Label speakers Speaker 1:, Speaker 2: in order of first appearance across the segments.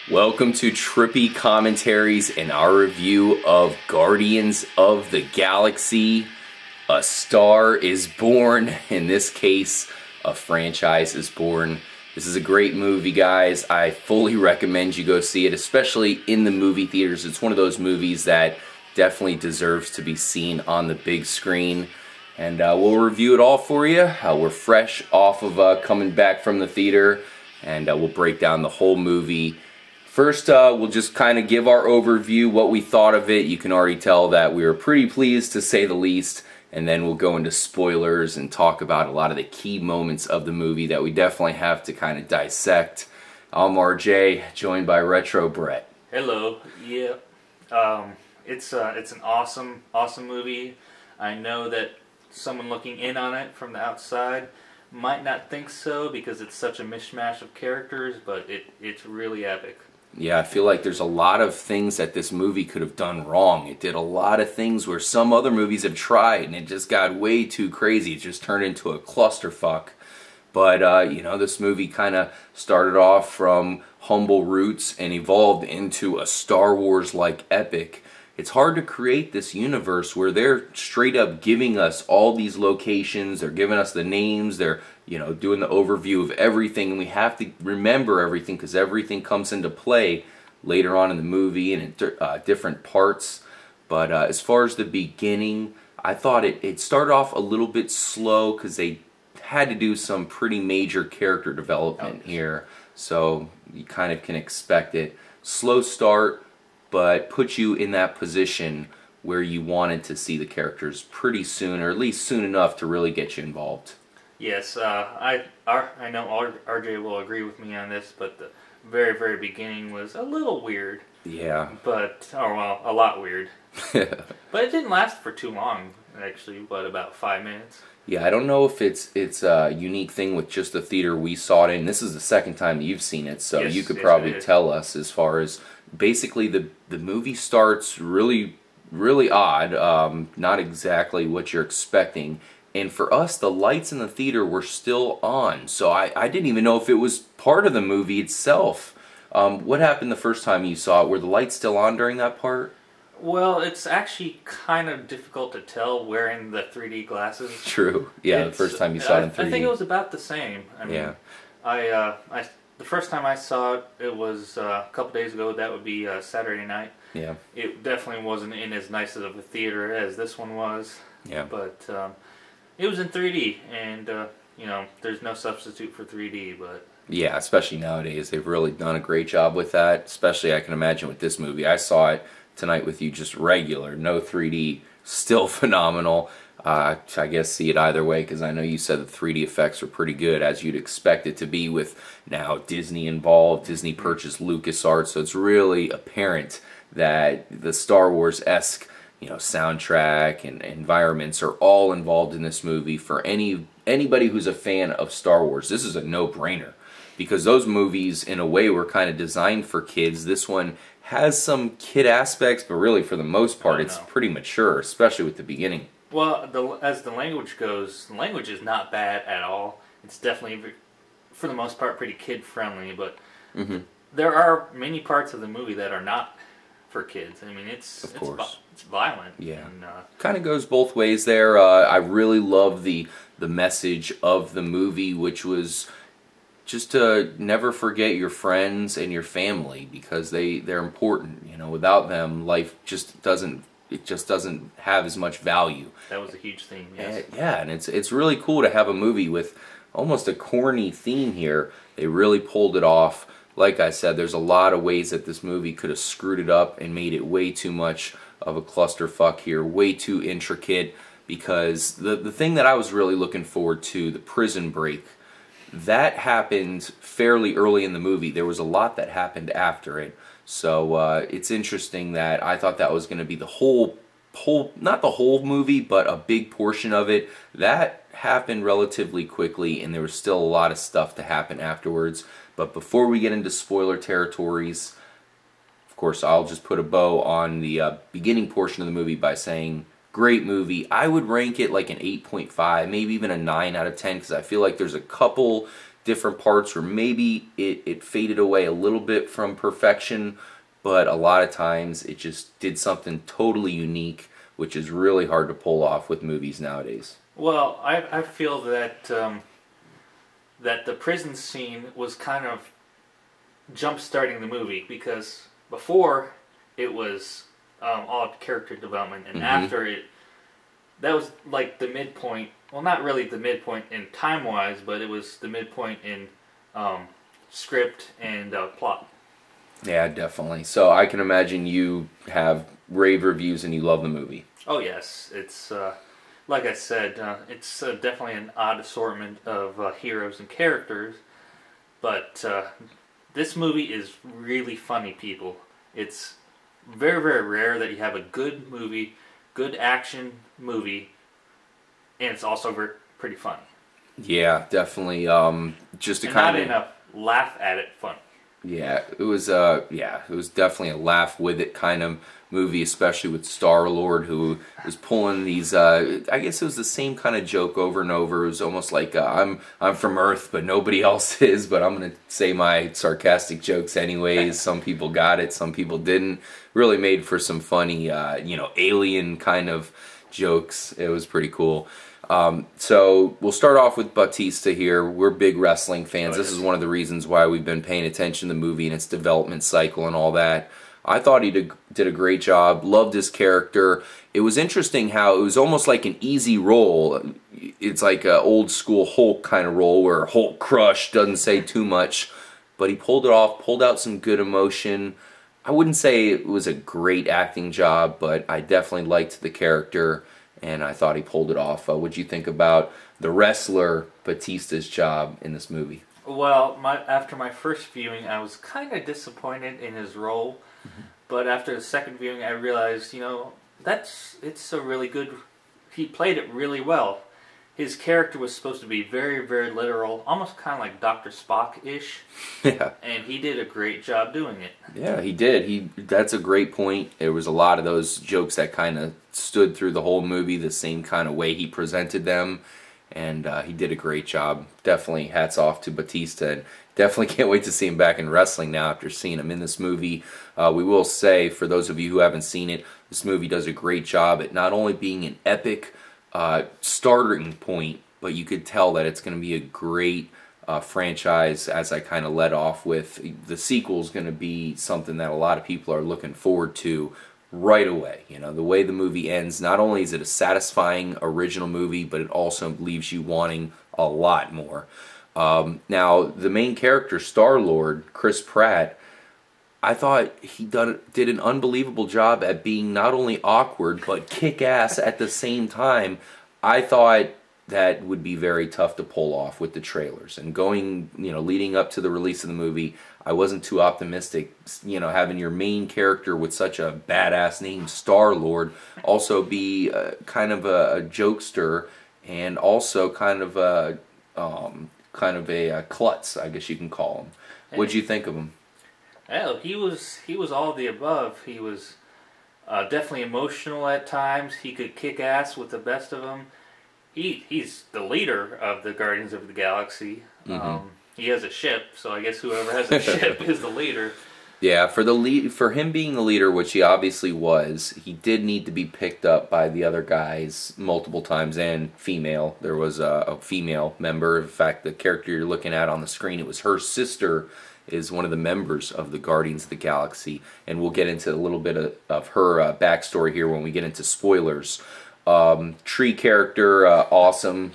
Speaker 1: Welcome to Trippy Commentaries and our review of Guardians of the Galaxy. A Star is Born. In this case, a franchise is born. This is a great movie, guys. I fully recommend you go see it, especially in the movie theaters. It's one of those movies that definitely deserves to be seen on the big screen. And we'll review it all for you. We're fresh off of coming back from the theater, and we'll break down the whole movie. First, we'll just kind of give our overview, what we thought of it. You can already tell that we were pretty pleased, to say the least. And then we'll go into spoilers and talk about a lot of the key moments of the movie that we definitely have to kind of dissect. I'm R.J., joined by Retro Brett.
Speaker 2: Hello. Yeah. It's an awesome movie. I know that someone looking in on it from the outside might not think so because it's such a mishmash of characters, but it's really epic.
Speaker 1: Yeah, I feel like there's a lot of things that this movie could have done wrong. It did a lot of things where some other movies have tried, and it just got way too crazy. It just turned into a clusterfuck. But, you know, this movie kind of started off from humble roots and evolved into a Star Wars-like epic. It's hard to create this universe where they're straight up giving us all these locations, they're giving us the names, they're, you know, doing the overview of everything, and we have to remember everything because everything comes into play later on in the movie and in different parts. But as far as the beginning, I thought it started off a little bit slow because they had to do some pretty major character development here, so you kind of can expect it. Slow start, but put you in that position where you wanted to see the characters pretty soon, or at least soon enough to really get you involved.
Speaker 2: Yes, I know RJ will agree with me on this, but the very beginning was a little weird.
Speaker 1: Yeah.
Speaker 2: But, oh well, a lot weird. But it didn't last for too long, actually, but about 5 minutes.
Speaker 1: Yeah, I don't know if it's a unique thing with just the theater we saw it in. This is the second time you've seen it, so yes, you could probably tell us as far as basically the movie starts really odd, not exactly what you're expecting. And for us, the lights in the theater were still on, so I didn't even know if it was part of the movie itself. What happened the first time you saw it? Were the lights still on during that part?
Speaker 2: Well, it's actually kind of difficult to tell wearing the 3D glasses.
Speaker 1: True. Yeah, the first time you saw it in 3D.
Speaker 2: I think it was about the same. I mean,
Speaker 1: yeah.
Speaker 2: The first time I saw it was a couple days ago. That would be Saturday night.
Speaker 1: Yeah.
Speaker 2: It definitely wasn't in as nice of a theater as this one was.
Speaker 1: Yeah.
Speaker 2: But it was in 3D, and you know, there's no substitute for 3D. But
Speaker 1: yeah, especially nowadays, they've really done a great job with that. Especially, I can imagine with this movie. I saw it tonight with you, just regular, no 3D, still phenomenal. I guess see it either way because I know you said the 3D effects are pretty good, as you'd expect it to be with now Disney involved. Disney purchased LucasArts, so it's really apparent that the Star Wars-esque, you know, soundtrack and environments are all involved in this movie. For anybody who's a fan of Star Wars, this is a no-brainer because those movies, in a way, were kind of designed for kids. This one has some kid aspects, but really, for the most part, it's pretty mature, especially with the beginning.
Speaker 2: Well, as the language goes, the language is not bad at all. It's definitely, for the most part, pretty kid-friendly, but there are many parts of the movie that are not for kids. I mean, it's violent.
Speaker 1: Yeah.
Speaker 2: And,
Speaker 1: kind of goes both ways there. I really love the message of the movie, which was just to never forget your friends and your family because they're important. You know, without them, life just doesn't have as much value.
Speaker 2: That was a huge theme. Yes.
Speaker 1: Yeah, and it's really cool to have a movie with almost a corny theme here. They really pulled it off. Like I said, there's a lot of ways that this movie could have screwed it up and made it way too much of a clusterfuck here, way too intricate, because the thing that I was really looking forward to, the prison break, that happened fairly early in the movie. There was a lot that happened after it. So it's interesting that I thought that was going to be the whole, not the whole movie, but a big portion of it. That happened relatively quickly, and there was still a lot of stuff to happen afterwards. But before we get into spoiler territories, of course, I'll just put a bow on the beginning portion of the movie by saying, great movie. I would rank it like an 8.5, maybe even a 9 out of 10, because I feel like there's a couple different parts where maybe it faded away a little bit from perfection, but a lot of times it just did something totally unique, which is really hard to pull off with movies nowadays.
Speaker 2: Well, I feel that that the prison scene was kind of jump-starting the movie, because before it was all character development, and after it, that was like the midpoint. Well, not really the midpoint in time-wise, but it was the midpoint in script and plot.
Speaker 1: Yeah, definitely. So I can imagine you have rave reviews and you love the movie.
Speaker 2: Oh yes, it's like I said, it's definitely an odd assortment of heroes and characters, but this movie is really funny, people. It's very, very rare that you have a good movie, good action movie, and it's also pretty funny.
Speaker 1: Yeah, definitely. Just to
Speaker 2: and
Speaker 1: kind
Speaker 2: not
Speaker 1: of
Speaker 2: enough laugh at it funny.
Speaker 1: Yeah, it was definitely a laugh with it kind of movie, especially with Star-Lord, who was pulling these I guess it was the same kind of joke over and over. It was almost like I'm from Earth but nobody else is, but I'm going to say my sarcastic jokes anyways. Some people got it, some people didn't. Really made for some funny alien kind of jokes. It was pretty cool. So we'll start off with Batista here. We're big wrestling fans. This is one of the reasons why we've been paying attention to the movie and its development cycle and all that. I thought he did a great job. Loved his character. It was interesting how it was almost like an easy role. It's like an old school Hulk kind of role where Hulk crush, doesn't say too much, but he pulled it off, pulled out some good emotion. I wouldn't say it was a great acting job, but I definitely liked the character, and I thought he pulled it off. What'd you think about the wrestler Batista's job in this movie?
Speaker 2: Well, after my first viewing, I was kind of disappointed in his role, but after the second viewing, I realized, it's a really good. He played it really well. His character was supposed to be very, very literal, almost kind of like Dr. Spock-ish.
Speaker 1: Yeah.
Speaker 2: And he did a great job doing it.
Speaker 1: Yeah, he did. That's a great point. There was a lot of those jokes that kind of stood through the whole movie, the same kind of way he presented them, and he did a great job. Definitely hats off to Batista, and definitely can't wait to see him back in wrestling now after seeing him in this movie. We will say, for those of you who haven't seen it, this movie does a great job at not only being an epic starting point, but you could tell that it's going to be a great franchise, as I kind of led off with. The sequel is going to be something that a lot of people are looking forward to right away. The way the movie ends, not only is it a satisfying original movie, but it also leaves you wanting a lot more. Now, the main character, Star-Lord, Chris Pratt, I thought he did an unbelievable job at being not only awkward, but kick-ass at the same time. I thought that would be very tough to pull off with the trailers. And leading up to the release of the movie, I wasn't too optimistic. Having your main character with such a badass name, Star-Lord, also be kind of a jokester, and also kind of a klutz, I guess you can call him. What'd you think of him?
Speaker 2: Well, he was all of the above. He was definitely emotional at times. He could kick ass with the best of them. He's the leader of the Guardians of the Galaxy. He has a ship, so I guess whoever has a ship is the leader.
Speaker 1: Yeah, for him being the leader, which he obviously was, he did need to be picked up by the other guys multiple times, and female. There was a female member. In fact, the character you're looking at on the screen, it was her sister, is one of the members of the Guardians of the Galaxy, and we'll get into a little bit of her backstory here when we get into spoilers. Tree character, awesome.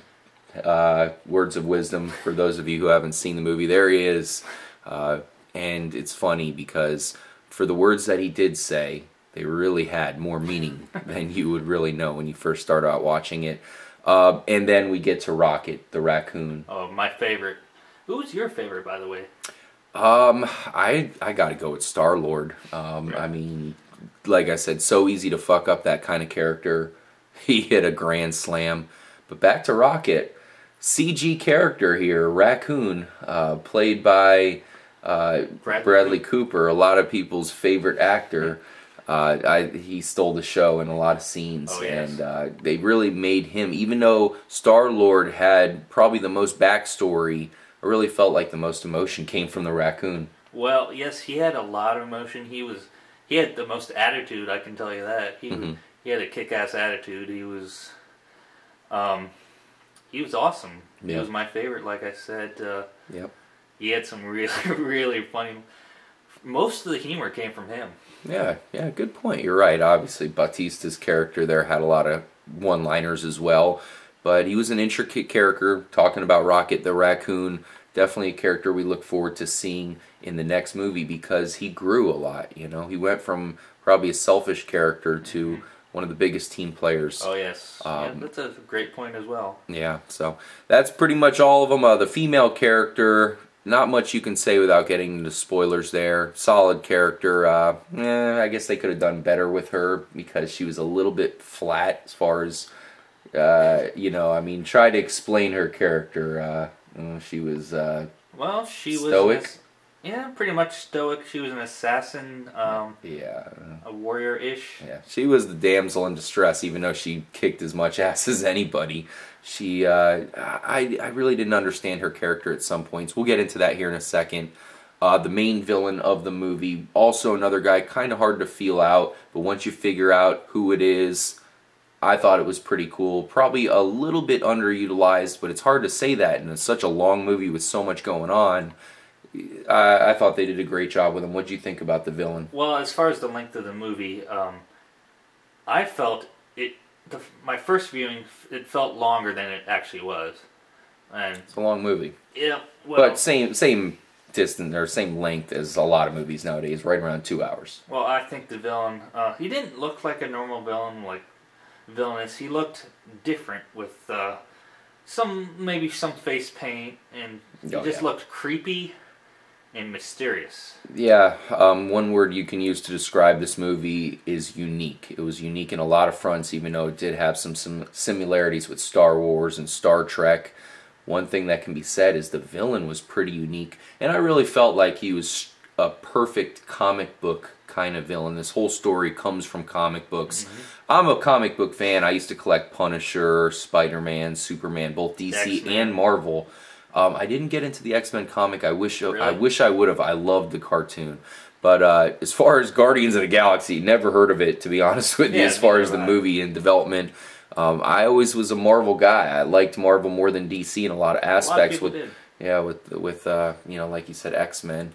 Speaker 1: Words of wisdom for those of you who haven't seen the movie. There he is. And it's funny because for the words that he did say, they really had more meaning than you would really know when you first start out watching it. And then we get to Rocket, the raccoon.
Speaker 2: Oh, my favorite. Who's your favorite, by the way?
Speaker 1: I gotta go with Star-Lord. I mean, like I said, so easy to fuck up that kind of character. He hit a grand slam. But back to Rocket. CG character here, Raccoon, played by Bradley Cooper, a lot of people's favorite actor. He stole the show in a lot of scenes.
Speaker 2: Oh, yes.
Speaker 1: And they really made him, even though Star-Lord had probably the most backstory I really felt like the most emotion came from the raccoon.
Speaker 2: Well, yes, he had a lot of emotion. He had the most attitude. I can tell you that. He had a kick-ass attitude. He was awesome.
Speaker 1: Yep.
Speaker 2: He was my favorite. Like I said,
Speaker 1: Yep.
Speaker 2: he had some really really funny. Most of the humor came from him.
Speaker 1: Yeah, good point. You're right. Obviously, Batista's character there had a lot of one-liners as well, but he was an intricate character. Talking about Rocket the Raccoon, definitely a character we look forward to seeing in the next movie because he grew a lot. You know, he went from probably a selfish character to one of the biggest team players.
Speaker 2: Oh yes, yeah, that's a great point as well.
Speaker 1: Yeah, so that's pretty much all of them. The female character, not much you can say without getting into spoilers there. Solid character. I guess they could have done better with her because she was a little bit flat as far as, try to explain her character. She was stoic.
Speaker 2: Pretty much stoic. She was an assassin, a warrior-ish.
Speaker 1: Yeah, she was the damsel in distress, even though she kicked as much ass as anybody. She, I really didn't understand her character at some points. We'll get into that here in a second. The main villain of the movie, also another guy, kind of hard to feel out, but once you figure out who it is, I thought it was pretty cool. Probably a little bit underutilized, but it's hard to say that in such a long movie with so much going on. I thought they did a great job with him. What did you think about the villain?
Speaker 2: Well, as far as the length of the movie, I felt it. My first viewing, it felt longer than it actually was, and
Speaker 1: it's a long movie.
Speaker 2: Yeah,
Speaker 1: but same distance or same length as a lot of movies nowadays, right around 2 hours.
Speaker 2: Well, I think the villain, he didn't look like a normal villain, like villainous. He looked different with maybe some face paint, and he looked creepy and mysterious.
Speaker 1: Yeah, one word you can use to describe this movie is unique. It was unique in a lot of fronts, even though it did have some similarities with Star Wars and Star Trek. One thing that can be said is the villain was pretty unique, and I really felt like he was a perfect comic book kind of villain. This whole story comes from comic books. I'm a comic book fan. I used to collect Punisher, Spider-Man, Superman, both DC
Speaker 2: X-Men.
Speaker 1: and Marvel. I didn't get into the X-Men comic. I wish
Speaker 2: Really?
Speaker 1: I would have. I loved the cartoon. But as far as Guardians of the Galaxy, never heard of it, to be honest with you, as far as the movie and development. I always was a Marvel guy. I liked Marvel more than DC in a lot of aspects.
Speaker 2: A lot of people did.
Speaker 1: With like you said, X-Men.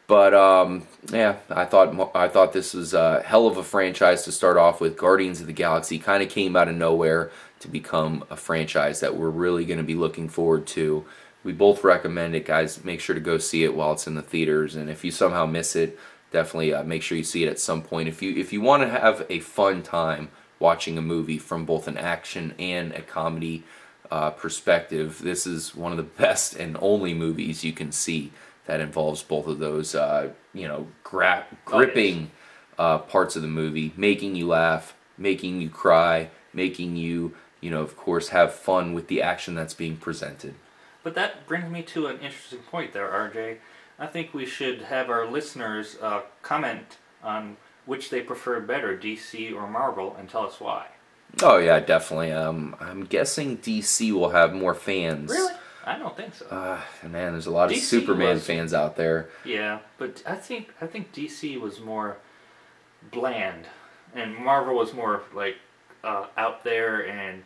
Speaker 1: But I thought this was a hell of a franchise to start off with. Guardians of the Galaxy kind of came out of nowhere to become a franchise that we're really going to be looking forward to. We both recommend it, guys. Make sure to go see it while it's in the theaters, and if you somehow miss it, definitely make sure you see it at some point. If you want to have a fun time watching a movie from both an action and a comedy perspective, this is one of the best and only movies you can see that involves both of those, gripping parts of the movie, making you laugh, making you cry, making you, of course, have fun with the action that's being presented.
Speaker 2: But that brings me to an interesting point there, RJ. I think we should have our listeners comment on which they prefer better, DC or Marvel, and tell us why.
Speaker 1: Oh yeah, definitely. I'm guessing DC will have more fans.
Speaker 2: Really? I don't think so.
Speaker 1: Man, there's a lot of Superman fans out there.
Speaker 2: Yeah, but I think DC was more bland, and Marvel was more like out there and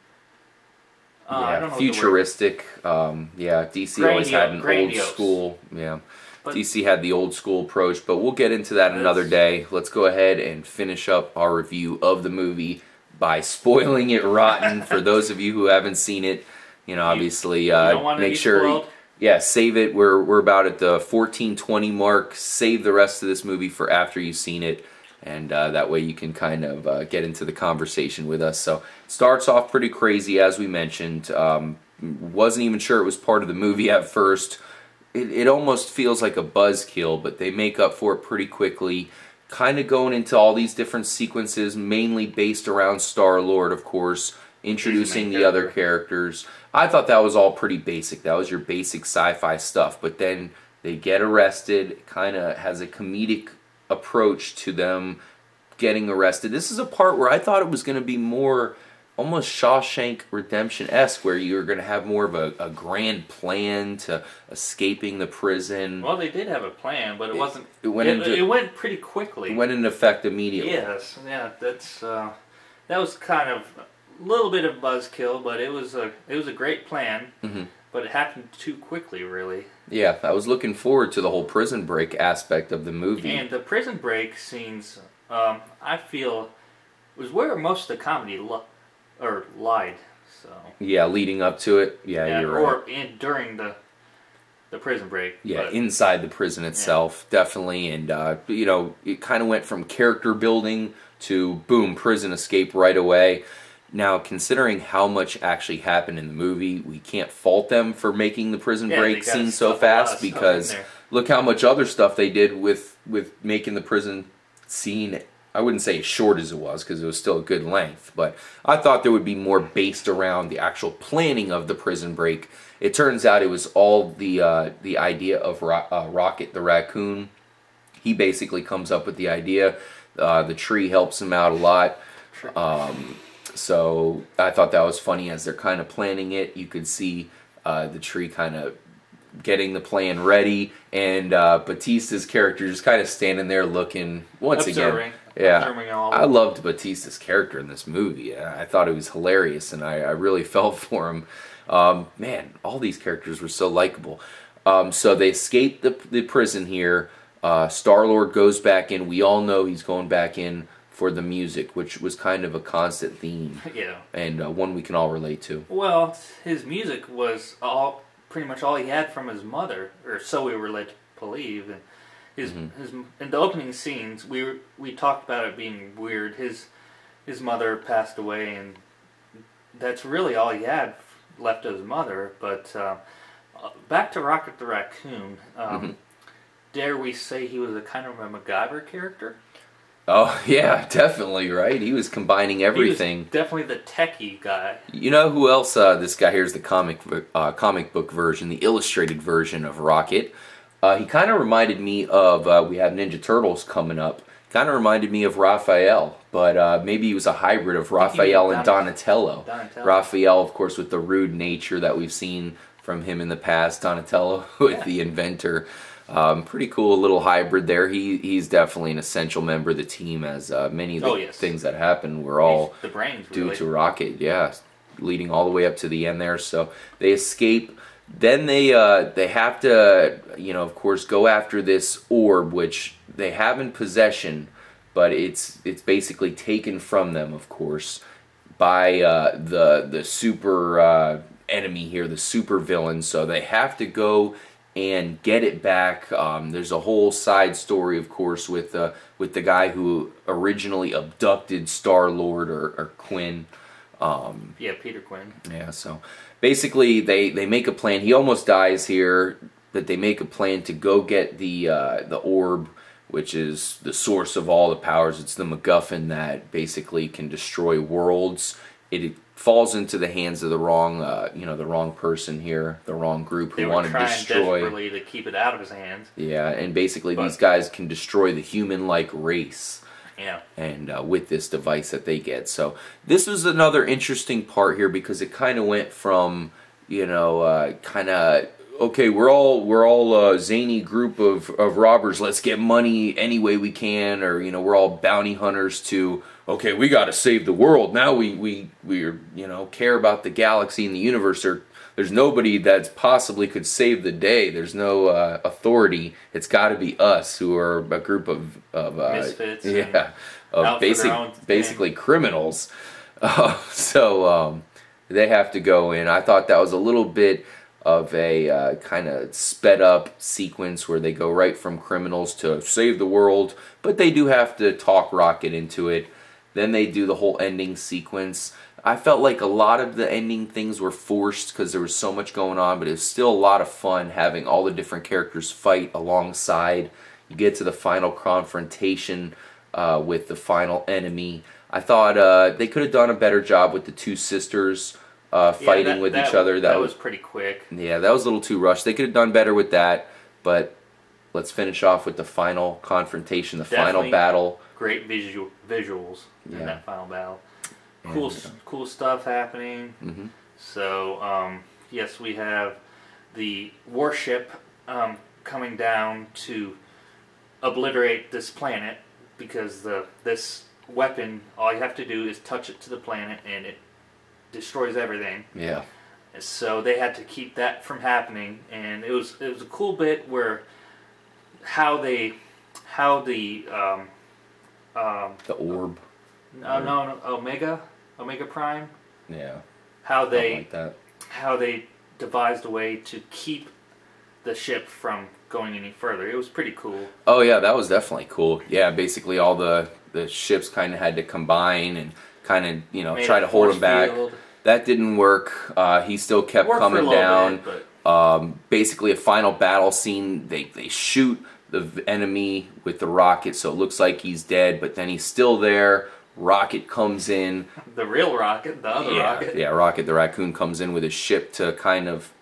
Speaker 2: I don't know
Speaker 1: futuristic. DC always had an old school. Yeah, but DC had the old school approach, but we'll get into that another day. Let's go ahead and finish up our review of the movie by spoiling it rotten for those of you who haven't seen it. Obviously, make sure, save it. We're about at the 14:20 mark. Save the rest of this movie for after you've seen it, and that way you can kind of get into the conversation with us. So it starts off pretty crazy, as we mentioned. Wasn't even sure it was part of the movie at first. It almost feels like a buzzkill, but they make up for it pretty quickly. Kind of going into all these different sequences, mainly based around Star-Lord, of course, introducing the other characters. I thought that was all pretty basic. That was your basic sci-fi stuff. But then they get arrested. It kind of has a comedic approach to them getting arrested. This is a part where I thought it was going to be more almost Shawshank Redemption-esque, where you're going to have more of a grand plan to escaping the prison.
Speaker 2: Well, they did have a plan, but it wasn't.
Speaker 1: It went
Speaker 2: pretty quickly.
Speaker 1: It went into effect immediately.
Speaker 2: Yes, yeah, that was kind of a little bit of buzzkill, but it was a great plan.
Speaker 1: Mm-hmm.
Speaker 2: But it happened too quickly, really.
Speaker 1: Yeah, I was looking forward to the whole prison break aspect of the movie.
Speaker 2: And the prison break scenes, I feel, was where most of the comedy lied. So
Speaker 1: yeah, leading up to it. Yeah, you're right.
Speaker 2: Or during the prison break.
Speaker 1: Yeah, inside the prison itself, definitely. And, it kind of went from character building to, boom, prison escape right away. Now, considering how much actually happened in the movie, we can't fault them for making the prison break scene so fast, because look how much other stuff they did with making the prison scene. I wouldn't say as short as it was, because it was still a good length, but I thought there would be more based around the actual planning of the prison break. It turns out it was all the idea of Rocket the raccoon. He basically comes up with the idea. The tree helps him out a lot. So I thought that was funny as they're kind of planning it. You could see the tree kind of getting the plan ready, and Batista's character just kind of standing there looking again. Yeah, I loved Batista's character in this movie. I thought it was hilarious, and I really felt for him. Man, all these characters were so likable. So they escape the prison here. Star-Lord goes back in. We all know he's going back in for the music, which was kind of a constant theme.
Speaker 2: Yeah. And
Speaker 1: one we can all relate to.
Speaker 2: Well, his music was pretty much all he had from his mother, or so we were led to believe. And his in the opening scenes, we talked about it being weird. His mother passed away, and that's really all he had left of his mother. But back to Rocket the Raccoon. Dare we say he was a kind of a MacGyver character?
Speaker 1: Oh, yeah, definitely, right? He was combining everything.
Speaker 2: He was definitely the techie guy.
Speaker 1: You know who else? This guy here is the comic book version, the illustrated version of Rocket. He kind of reminded me of, we have Ninja Turtles coming up, kind of reminded me of Raphael, but maybe he was a hybrid of Raphael and Donatello. Raphael, of course, with the rude nature that we've seen from him in the past. Donatello with the inventor. Pretty cool little hybrid there. He's definitely an essential member of the team, as many of the things that happen were all
Speaker 2: the brains,
Speaker 1: due to Rocket. Yeah, leading all the way up to the end there. So they escape. Then they have to, of course, go after this orb, which they have in possession, but it's basically taken from them, of course, by the super enemy here, the super villain. So they have to go and get it back. There's a whole side story, of course, with the guy who originally abducted Star-Lord or Quinn.
Speaker 2: Peter Quinn.
Speaker 1: Yeah, so basically they make a plan. He almost dies here, but they make a plan to go get the orb, which is the source of all the powers. It's the MacGuffin that basically can destroy worlds. It falls into the hands of the wrong, the wrong person here, the wrong group who want to destroy.
Speaker 2: They were trying desperately to keep it out of his hands.
Speaker 1: Yeah, and basically these guys can destroy the human-like race.
Speaker 2: Yeah. And
Speaker 1: with this device that they get. So this was another interesting part here, because it kind of went from, okay, we're all a zany group of robbers, let's get money any way we can, or we're all bounty hunters, to okay, we got to save the world. Now we care about the galaxy and the universe. There's nobody that possibly could save the day. There's no authority. It's got to be us, who are a group of
Speaker 2: misfits.
Speaker 1: Of basically criminals. So they have to go in. I thought that was a little bit of a kind of sped up sequence where they go right from criminals to save the world, but they do have to talk Rocket into it. Then they do the whole ending sequence. I felt like a lot of the ending things were forced because there was so much going on, but it was still a lot of fun having all the different characters fight alongside. You get to the final confrontation with the final enemy. I thought they could have done a better job with the two sisters fighting with each other.
Speaker 2: That was pretty quick.
Speaker 1: Yeah, that was a little too rushed. They could have done better with that, but let's finish off with the final confrontation, the final battle.
Speaker 2: Great visuals in that final battle. cool stuff happening.
Speaker 1: Mm-hmm.
Speaker 2: So yes, we have the warship coming down to obliterate this planet because this weapon, all you have to do is touch it to the planet and it destroys everything.
Speaker 1: Yeah.
Speaker 2: So they had to keep that from happening, and it was a cool bit where how the
Speaker 1: orb.
Speaker 2: No, Omega Prime.
Speaker 1: Yeah.
Speaker 2: How
Speaker 1: Like that.
Speaker 2: how they devised a way to keep the ship from going any further. It was pretty cool.
Speaker 1: Oh yeah, that was definitely cool. Yeah, basically all the ships kind of had to combine and kind of
Speaker 2: Made
Speaker 1: try
Speaker 2: a
Speaker 1: to hold
Speaker 2: force
Speaker 1: him back.
Speaker 2: field.
Speaker 1: That didn't work. He still kept
Speaker 2: Worked for a
Speaker 1: coming
Speaker 2: little
Speaker 1: down.
Speaker 2: bit, but
Speaker 1: Basically, a final battle scene. They shoot the enemy with the rocket, so it looks like he's dead, but then he's still there. Rocket comes in.
Speaker 2: the real Rocket, the other Rocket.
Speaker 1: Yeah, Rocket the Raccoon comes in with his ship to kind of,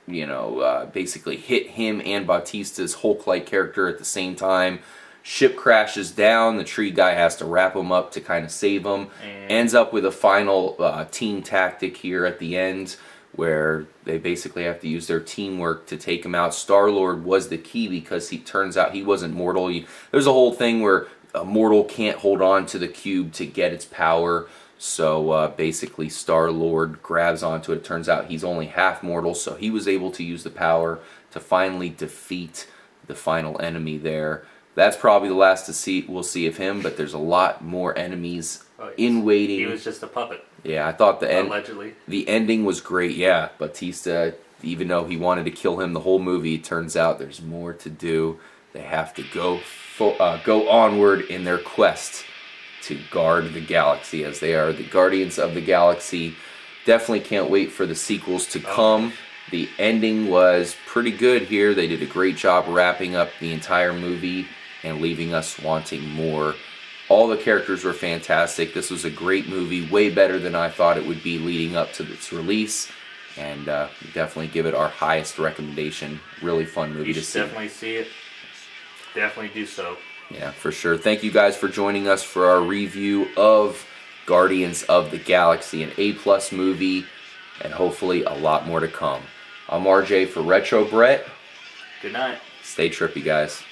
Speaker 1: basically hit him and Bautista's Hulk-like character at the same time. Ship crashes down. The tree guy has to wrap him up to kind of save him.
Speaker 2: And
Speaker 1: Ends up with a final team tactic here at the end where they basically have to use their teamwork to take him out. Star-Lord was the key because he turns out he wasn't mortal. There's a whole thing where a mortal can't hold on to the cube to get its power. So basically Star-Lord grabs onto it. Turns out he's only half mortal, so he was able to use the power to finally defeat the final enemy there. That's probably the last we'll see of him, but there's a lot more enemies in waiting.
Speaker 2: He was just a puppet.
Speaker 1: Yeah, I thought
Speaker 2: allegedly.
Speaker 1: The ending was great. Yeah, Bautista, even though he wanted to kill him the whole movie, it turns out there's more to do. They have to go onward in their quest to guard the galaxy, as they are the guardians of the galaxy. Definitely can't wait for the sequels to come. The ending was pretty good here. They did a great job wrapping up the entire movie and leaving us wanting more. All the characters were fantastic. This was a great movie, way better than I thought it would be leading up to its release. And definitely give it our highest recommendation. Really fun movie to see.
Speaker 2: You should definitely see it. Definitely do so.
Speaker 1: Yeah, for sure. Thank you guys for joining us for our review of Guardians of the Galaxy, an A+ movie, and hopefully a lot more to come. I'm RJ for Retro Brett.
Speaker 2: Good night.
Speaker 1: Stay trippy, guys.